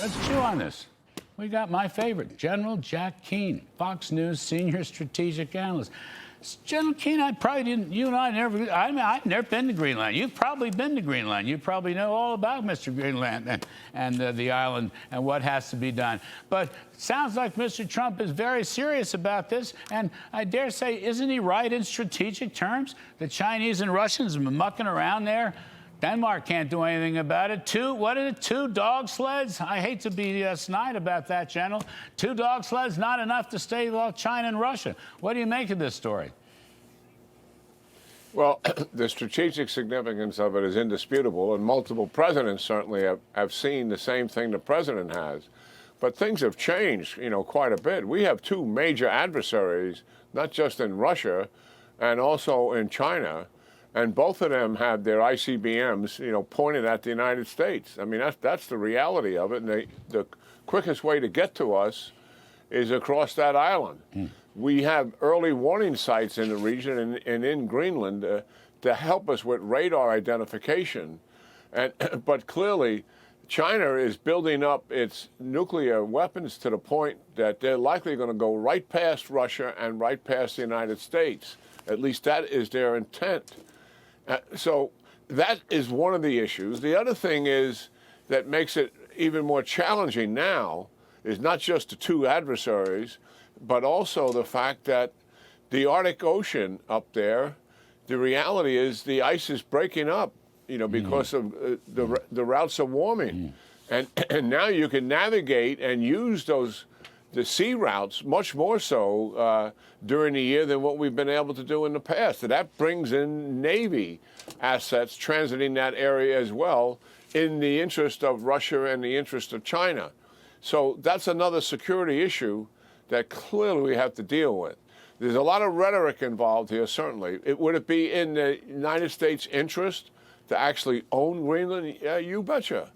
Let's chew on this. We got my favorite, General Jack Keane, Fox News senior strategic analyst. General Keane, you and I I've never been to Greenland. You've probably been to Greenland. You probably know all about Mr. Greenland and the island and what has to be done. But it sounds like Mr. Trump is very serious about this. And I dare say, isn't he right in strategic terms? The Chinese and Russians are mucking around there. Denmark can't do anything about it. Two dog sleds? I hate to be snide about that, General. 2 dog sleds, not enough to stave off China and Russia. What do you make of this story? Well, the strategic significance of it is indisputable, and multiple presidents certainly have seen the same thing the president has. But things have changed, quite a bit. We have 2 major adversaries, not just in Russia, and also in China. And both of them have their ICBMs, pointed at the United States. I mean, that's the reality of it. And the quickest way to get to us is across that island. We have early warning sites in the region and in Greenland to help us with radar identification. But clearly, China is building up its nuclear weapons to the point that they're likely going to go right past Russia and right past the United States. At least that is their intent. So that is one of the issues. The other thing is that makes it even more challenging now is not just the 2 adversaries, but also the fact that the Arctic Ocean up there, the reality is the ice is breaking up, because of the routes are warming. And now you can navigate and use the sea routes much more so during the year than what we've been able to do in the past. And that brings in Navy assets transiting that area as well in the interest of Russia and the interest of China. So that's another security issue that clearly we have to deal with. There's a lot of rhetoric involved here, certainly. Would it be in the United States' interest to actually own Greenland? Yeah, you betcha.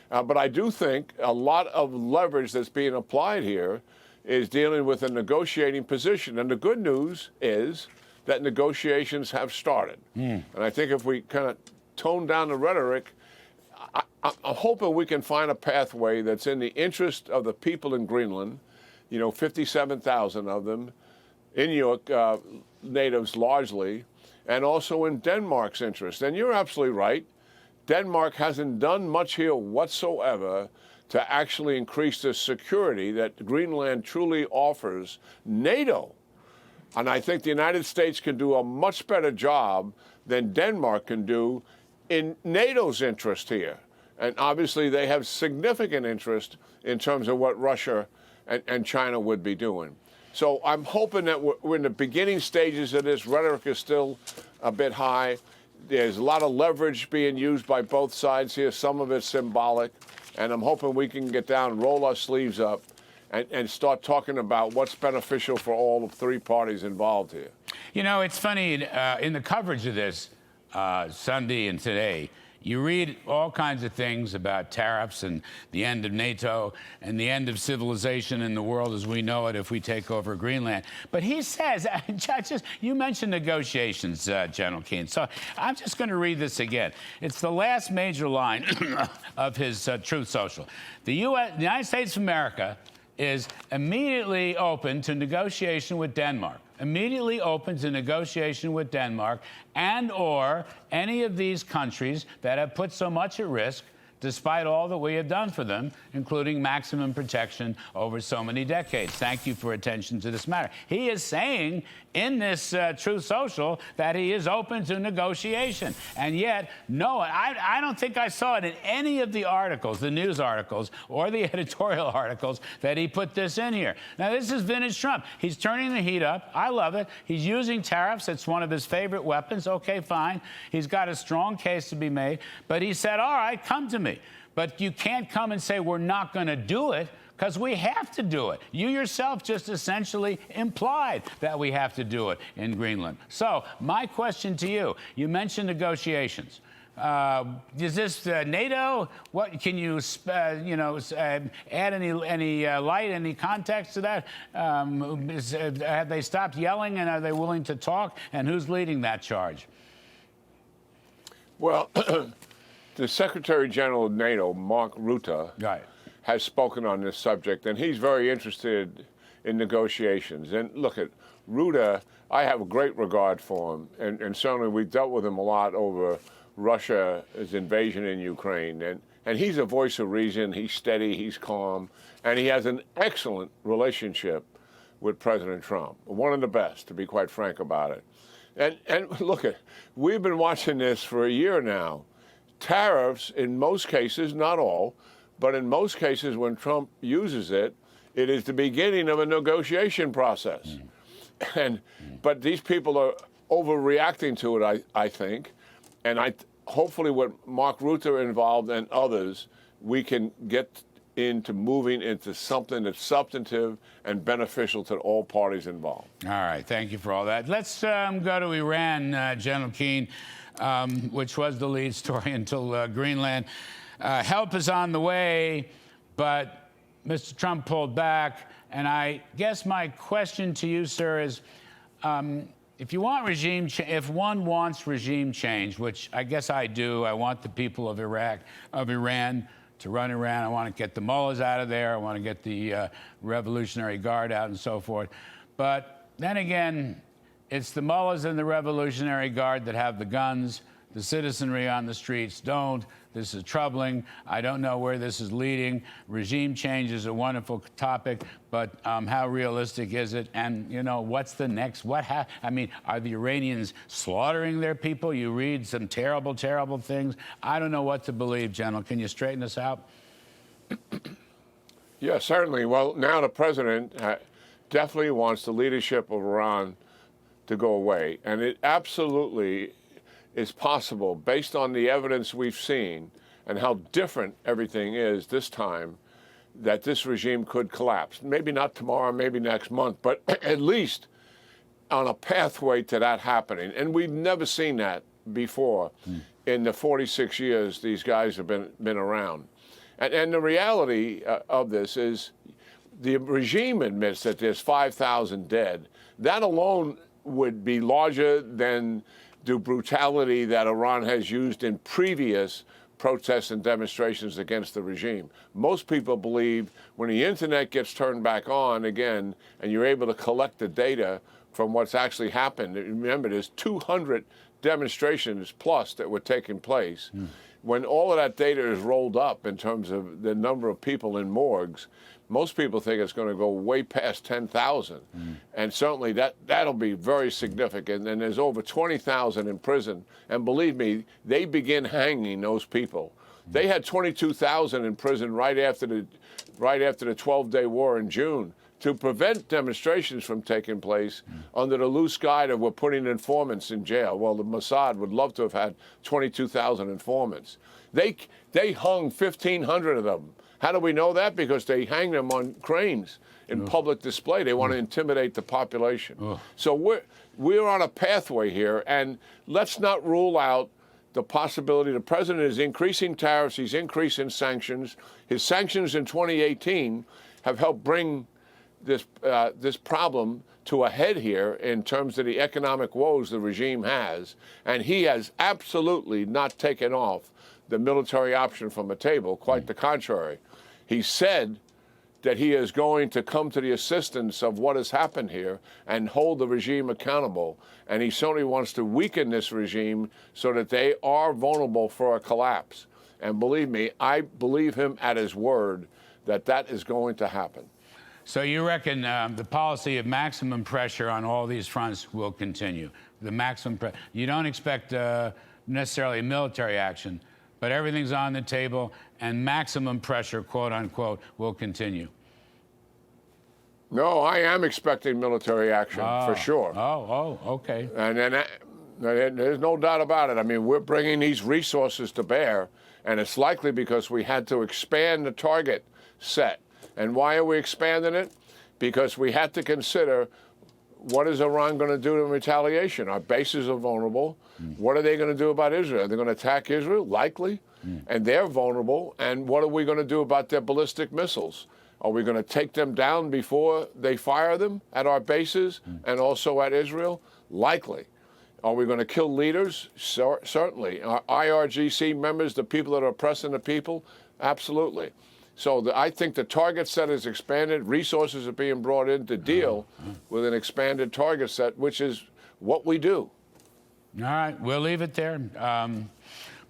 But I do think a lot of leverage that's being applied here is dealing with a negotiating position. And the good news is that negotiations have started. And I think if we kind of tone down the rhetoric, I'm hoping we can find a pathway that's in the interest of the people in Greenland, 57,000 of them, Inuit natives largely, and also in Denmark's interest. And you're absolutely right. Denmark hasn't done much here whatsoever to actually increase the security that Greenland truly offers NATO. And I think the United States can do a much better job than Denmark can do in NATO's interest here. And obviously they have significant interest in terms of what Russia and China would be doing. So I'm hoping that we're in the beginning stages of this. Rhetoric is still a bit high. There's a lot of leverage being used by both sides here. Some of it's symbolic. And I'm hoping we can get down, roll our sleeves up, and start talking about what's beneficial for all 3 parties involved here. It's funny, in the coverage of this Sunday and today, you read all kinds of things about tariffs and the end of NATO and the end of civilization in the world as we know it if we take over Greenland. But he says, you mentioned negotiations, General Keane, so I'm just going to read this again. It's the last major line of his Truth Social. The United States of America is immediately open to negotiation with Denmark. Immediately open to negotiation with Denmark and or any of these countries that have put so much at risk despite all that we have done for them, including maximum protection over so many decades. Thank you for attention to this matter. He is saying in this Truth Social that he is open to negotiation. And yet, no, I don't think I saw it in any of the articles, the news articles, or the editorial articles that he put this in here. Now, this is vintage Trump. He's turning the heat up. I love it. He's using tariffs. It's one of his favorite weapons. Okay, fine. He's got a strong case to be made. But he said, all right, come to me. But you can't come and say we're not going to do it, because we have to do it. You yourself just essentially implied that we have to do it in Greenland. So my question to you, you mentioned negotiations. Is this NATO? What can you, add any light, any context to that? Have they stopped yelling, and are they willing to talk? And who's leading that charge? Well, the Secretary General of NATO, Mark Rutte, right, has spoken on this subject, and he's very interested in negotiations. And look at Ruta, I have a great regard for him, and certainly we dealt with him a lot over Russia's invasion in Ukraine. And he's a voice of reason. He's steady, he's calm, and he has an excellent relationship with President Trump, one of the best, to be quite frank about it. And look, we've been watching this for a year now. Tariffs, in most cases, not all, but in most cases when Trump uses it, it is the beginning of a negotiation process. But these people are overreacting to it, I think. And hopefully with Mark Rutte involved and others, we can get into moving into something that's substantive and beneficial to all parties involved. All right, thank you for all that. Let's go to Iran, General Keane, which was the lead story until Greenland. Help is on the way, but Mr. Trump pulled back. And I guess my question to you, sir, is if you want if one wants regime change, which I guess I do, I want the people of Iran to run Iran. I want to get the mullahs out of there. I want to get the Revolutionary Guard out and so forth. But then again, it's the mullahs and the Revolutionary Guard that have the guns. The citizenry on the streets don't. This is troubling. I don't know where this is leading. Regime change is a wonderful topic, but how realistic is it? And, you know, what's the next? I mean, are the Iranians slaughtering their people? You read some terrible, terrible things. I don't know what to believe, General. Can you straighten us out? Yeah, certainly. Well, now the president definitely wants the leadership of Iran to go away. And it absolutely is possible, based on the evidence we've seen and how different everything is this time, that this regime could collapse. Maybe not tomorrow, maybe next month, but at least on a pathway to that happening. And we've never seen that before in the 46 years these guys have been around. And the reality of this is the regime admits that there's 5,000 dead. That alone would be larger than the brutality that Iran has used in previous protests and demonstrations against the regime. Most people believe when the internet gets turned back on again and you're able to collect the data from what's actually happened, remember there's 200 demonstrations plus that were taking place. When all of that data is rolled up in terms of the number of people in morgues, most people think it's going to go way past 10,000. And certainly that'll be very significant. And there's over 20,000 in prison. And believe me, they begin hanging those people. They had 22,000 in prison right after the 12-day war in June to prevent demonstrations from taking place under the loose guide of we're putting informants in jail. Well, the Mossad would love to have had 22,000 informants. They hung 1,500 of them. How do we know that? Because they hang them on cranes in public display. They want to intimidate the population. So we're on a pathway here, and let's not rule out the possibility. The president is increasing tariffs. He's increasing sanctions. His sanctions in 2018 have helped bring this problem to a head here in terms of the economic woes the regime has, and he has absolutely not taken off the military option from the table. Quite the contrary. He said that he is going to come to the assistance of what has happened here and hold the regime accountable. And he certainly wants to weaken this regime so that they are vulnerable for a collapse. And believe me, I believe him at his word that that is going to happen. So you reckon the policy of maximum pressure on all these fronts will continue? The maximum you don't expect necessarily military action, but everything's on the table, and maximum pressure, quote unquote, will continue. No, I am expecting military action for sure. Okay. And then there's no doubt about it. I mean, we're bringing these resources to bear, and it's likely because we had to expand the target set. And why are we expanding it? Because we had to consider what is Iran going to do in retaliation? Our bases are vulnerable. What are they going to do about Israel? They're going to attack Israel? Likely. And they're vulnerable. And what are we going to do about their ballistic missiles? Are we going to take them down before they fire them at our bases and also at Israel? Likely. Are we going to kill leaders? Certainly. Our IRGC members, the people that are oppressing the people? Absolutely. So I think the target set is expanded. Resources are being brought in to deal with an expanded target set, which is what we do. All right, we'll leave it there.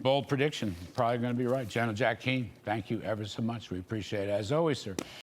Bold prediction, probably going to be right. General Jack Keane, thank you ever so much. We appreciate it, as always, sir.